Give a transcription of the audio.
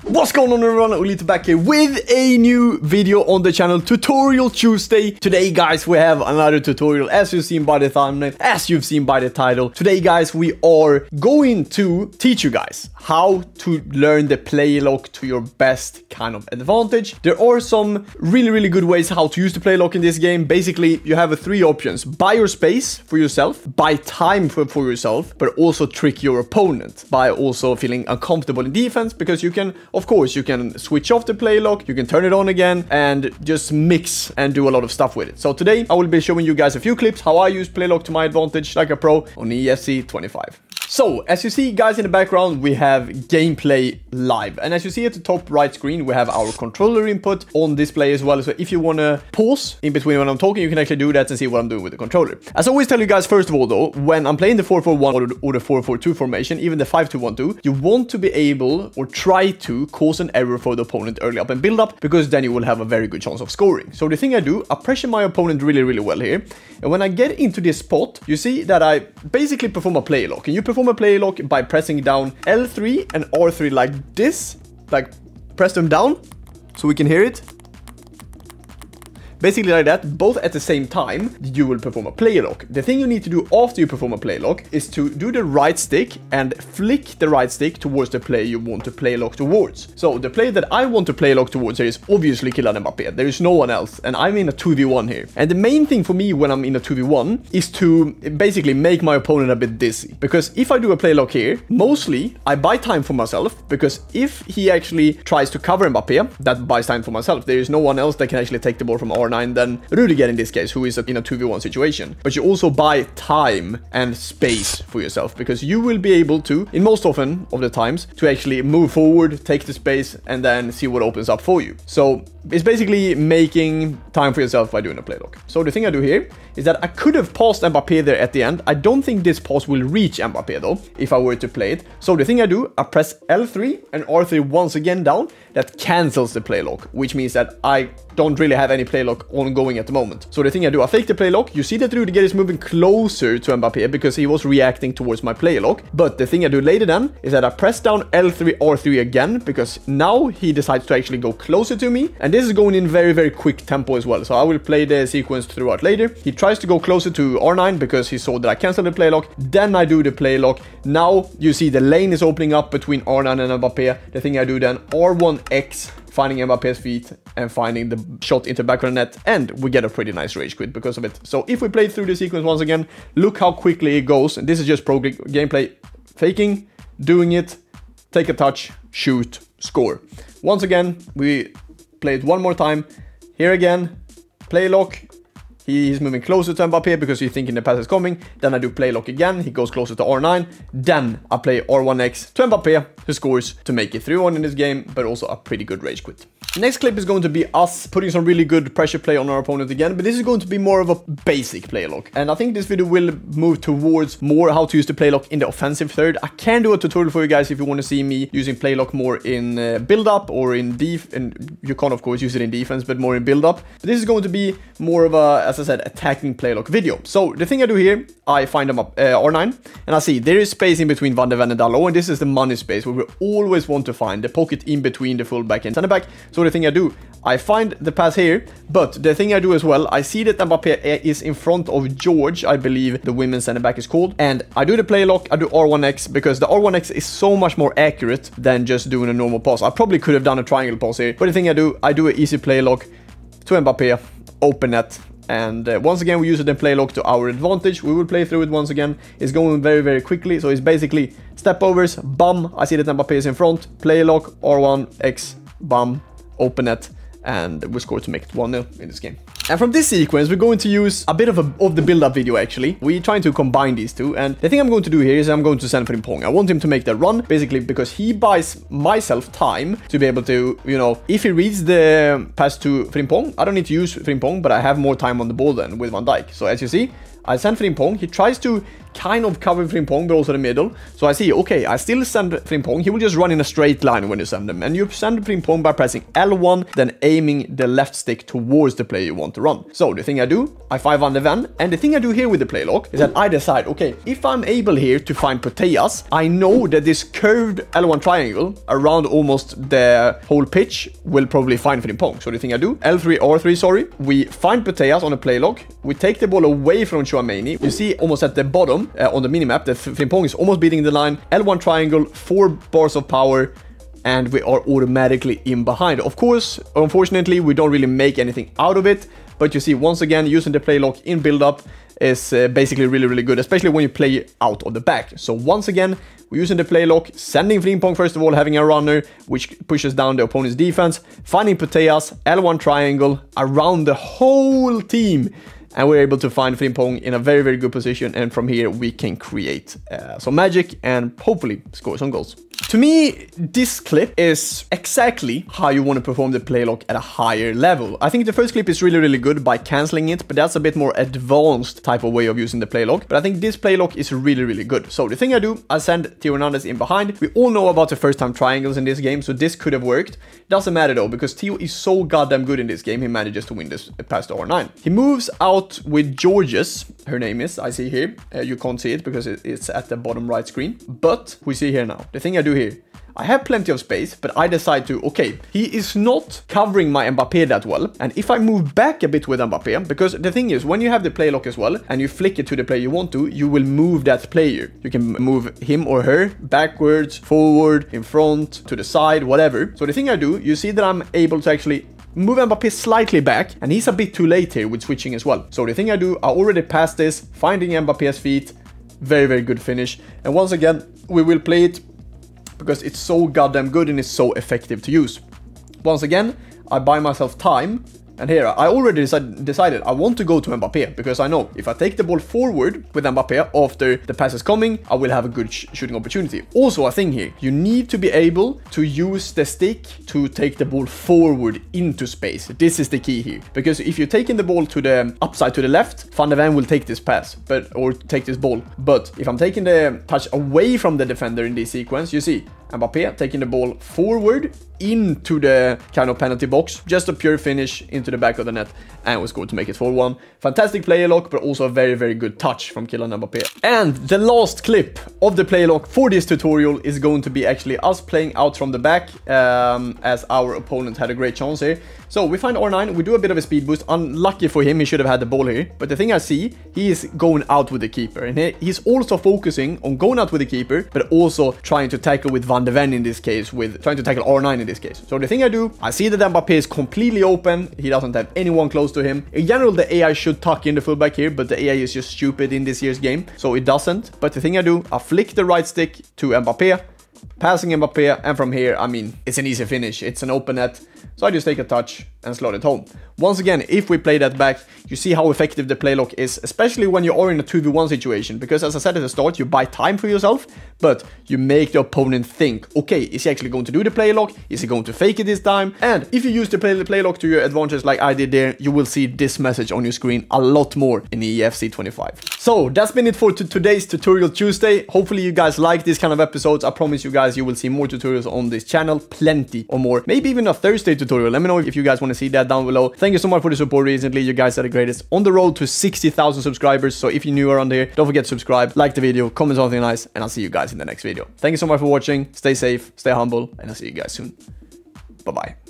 What's going on everyone, Ollelito back here with a new video on the channel, Tutorial Tuesday. Today guys, we have another tutorial as you've seen by the thumbnail, as you've seen by the title. Today guys, we are going to teach you guys how to learn the play lock to your best kind of advantage. There are some really good ways how to use the play lock in this game. Basically, you have three options: buy your space for yourself, buy time for yourself, but also trick your opponent by also feeling uncomfortable in defense, because you can, of course, you can switch off the play lock, you can turn it on again, and just mix and do a lot of stuff with it. So today, I will be showing you guys a few clips how I use play lock to my advantage like a pro on ESC 25. So, as you see guys in the background, we have gameplay live. And as you see at the top right screen, we have our controller input on display as well. So if you want to pause in between when I'm talking, you can actually do that and see what I'm doing with the controller. As I always tell you guys, first of all though, when I'm playing the 4-4-1 or the 4-4-2 formation, even the 5-2-1-2, you want to be able or try to cause an error for the opponent early up and build up, because then you will have a very good chance of scoring. So the thing I do, I pressure my opponent really well here. And when I get into this spot, you see that I basically perform a play lock. And you perform a play lock by pressing down L3 and R3 like this, like press them down so we can hear it. Basically like that, both at the same time, you will perform a play lock. The thing you need to do after you perform a play lock is to do the right stick and flick the right stick towards the player you want to play lock towards. So the player that I want to play lock towards here is obviously Kylian Mbappé. There is no one else, and I'm in a 2v1 here. And the main thing for me when I'm in a 2v1 is to basically make my opponent a bit dizzy. Because if I do a play lock here, mostly I buy time for myself, because if he actually tries to cover Mbappé, that buys time for myself. There is no one else that can actually take the ball from R9 than Rudiger in this case, who is in a 2v1 situation. But you also buy time and space for yourself, because you will be able to, in most often of the times, to actually move forward, take the space, and then see what opens up for you. So it's basically making time for yourself by doing a play lock. So the thing I do here is that I could have passed Mbappé there at the end. I don't think this pass will reach Mbappé though, if I were to play it. So the thing I do, I press L3 and R3 once again down. That cancels the play lock, which means that I don't really have any play lock ongoing at the moment. So the thing I do, I fake the play lock. You see that Rudiger is moving closer to Mbappé because he was reacting towards my play lock. But the thing I do later then is that I press down L3, R3 again, because now he decides to actually go closer to me. And this is going in very quick tempo as well. So I will play the sequence throughout later. He tries to go closer to R9 because he saw that I canceled the play lock. Then I do the play lock. Now you see the lane is opening up between R9 and Mbappé. The thing I do then, R1X, finding Mbappe's feet and finding the shot into the back of the net, and we get a pretty nice rage quit because of it. So if we play through the sequence once again, look how quickly it goes. And this is just pro gameplay. Faking, doing it, take a touch, shoot, score. Once again, we play it one more time. Here again, play lock. He's moving closer to Mbappé because he's thinking the pass is coming. Then I do play lock again. He goes closer to R9. Then I play R1X to Mbappé, who scores to make it 3-1 in this game, but also a pretty good rage quit. Next clip is going to be us putting some really good pressure play on our opponent again, but this is going to be more of a basic play lock. And I think this video will move towards more how to use the play lock in the offensive third. I can do a tutorial for you guys if you want to see me using play lock more in build up or in def, and you can of course use it in defense, but more in build up. But this is going to be more of a, as I said, attacking play lock video. So the thing I do here, I find them up R9, and I see there is space in between Van de Ven and Dalot, and this is the money space where we always want to find the pocket in between the fullback and center back. So the thing I do, I find the pass here, but the thing I do as well, I see that Mbappé is in front of George, I believe the women's center back is called, and I do the play lock, I do R1X, because the R1X is so much more accurate than just doing a normal pass. I probably could have done a triangle pass here, but the thing I do an easy play lock to Mbappé, open net, and once again we use it in play lock to our advantage. We will play through it once again. It's going very quickly, so it's basically step overs, bum, I see that Mbappé is in front, play lock, R1X, bum, open net, and we score to make it 1-0 in this game. And from this sequence, we're going to use a bit of the build-up video, actually. We're trying to combine these two, and the thing I'm going to do here is I'm going to send Frimpong. I want him to make that run, basically because he buys myself time to be able to, you know, if he reads the pass to Frimpong, I don't need to use Frimpong, but I have more time on the ball then with Van Dijk. So as you see, I send Frimpong. He tries to kind of cover Frimpong, but also the middle. So I see, okay, I still send Frimpong. He will just run in a straight line when you send him. And you send Frimpong by pressing L1, then aiming the left stick towards the player you want to run. So the thing I do, I 5 on the van. And the thing I do here with the play lock is that I decide, okay, if I'm able here to find Proteas, I know that this curved L1 triangle around almost the whole pitch will probably find Frimpong. So the thing I do, L3, R3, sorry, we find Proteas on a play lock. We take the ball away from Chouameni. You see almost at the bottom on the minimap that Frimpong is almost beating the line. L1 triangle, 4 bars of power, and we are automatically in behind. Of course, unfortunately, we don't really make anything out of it. But you see, once again, using the play lock in build-up is basically really, really good, especially when you play out of the back. So once again, we're using the play lock, sending Frimpong first of all, having a runner, which pushes down the opponent's defense, finding Proteas, L1 triangle around the whole team. And we're able to find Frimpong in a very, very good position. And from here, we can create some magic and hopefully score some goals. To me, this clip is exactly how you want to perform the play lock at a higher level. I think the first clip is really, really good by cancelling it, but that's a bit more advanced type of way of using the play lock. But I think this play lock is really, really good. So the thing I do, I send Theo Hernandez in behind. We all know about the first time triangles in this game, so this could have worked. Doesn't matter though, because Theo is so goddamn good in this game, he manages to win this past the R9. He moves out with Georges, her name is, I see here. You can't see it because it's at the bottom right screen, but we see here now. The thing I do here, I have plenty of space, but I decide to, okay, he is not covering my Mbappé that well. And if I move back a bit with Mbappé, because the thing is, when you have the play lock as well, and you flick it to the player you want to, you will move that player. You can move him or her backwards, forward, in front, to the side, whatever. So the thing I do, you see that I'm able to actually move Mbappé slightly back, and he's a bit too late here with switching as well. So the thing I do, I already passed this, finding Mbappé's feet, very, very good finish. And once again, we will play it because it's so goddamn good and it's so effective to use. Once again, I buy myself time. And here, I already decided I want to go to Mbappé because I know if I take the ball forward with Mbappé after the pass is coming, I will have a good shooting opportunity. Also, a thing here, you need to be able to use the stick to take the ball forward into space. This is the key here, because if you're taking the ball to the upside to the left, Van de Ven will take this pass, or take this ball. But if I'm taking the touch away from the defender in this sequence, you see Mbappé taking the ball forward into the kind of penalty box, just a pure finish into the back of the net, and was going to make it 4-1. Fantastic player lock, but also a very, very good touch from Kylian Mbappé. And the last clip of the play lock for this tutorial is going to be actually us playing out from the back, as our opponent had a great chance here. So we find R9, we do a bit of a speed boost. Unlucky for him, he should have had the ball here. But the thing I see, he is going out with the keeper. And he's also focusing on going out with the keeper, but also trying to tackle with Van de Ven in this case, with trying to tackle R9 in this case. So the thing I do, I see that Mbappé is completely open. He doesn't have anyone close to him. In general, the AI should tuck in the fullback here, but the AI is just stupid in this year's game, so it doesn't. But the thing I do, I flick the right stick to Mbappé, passing Mbappé, and from here, I mean, it's an easy finish. It's an open net. So I just take a touch and slot it home. Once again, if we play that back, you see how effective the play lock is, especially when you are in a 2v1 situation. Because as I said at the start, you buy time for yourself, but you make the opponent think, okay, is he actually going to do the play lock? Is he going to fake it this time? And if you use the play lock to your advantage like I did there, you will see this message on your screen a lot more in EFC 25. So that's been it for today's Tutorial Tuesday. Hopefully you guys like this kind of episodes. I promise you guys, you will see more tutorials on this channel, plenty or more. Maybe even a Thursday tutorial. Let me know if you guys want to see that down below. Thank you so much for the support recently. You guys are the greatest. On the road to 60,000 subscribers. So if you're new around here, don't forget to subscribe, like the video, comment something nice, and I'll see you guys in the next video. Thank you so much for watching. Stay safe, stay humble, and I'll see you guys soon. Bye-bye.